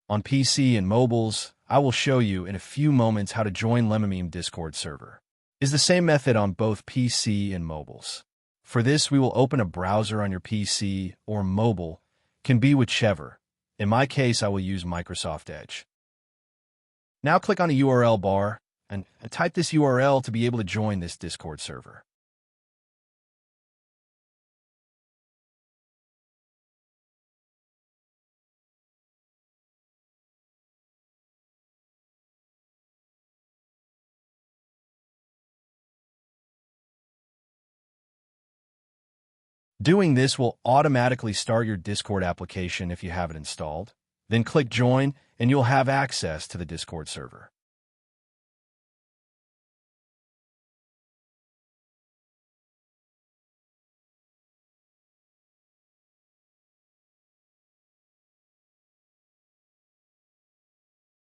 On PC and mobiles, I will show you in a few moments how to join Lemomeme Discord server. It's the same method on both PC and mobiles. For this, we will open a browser on your PC or mobile, can be whichever. In my case, I will use Microsoft Edge. Now click on the URL bar and type this URL to be able to join this Discord server. Doing this will automatically start your Discord application if you have it installed. Then click Join, and you'll have access to the Discord server.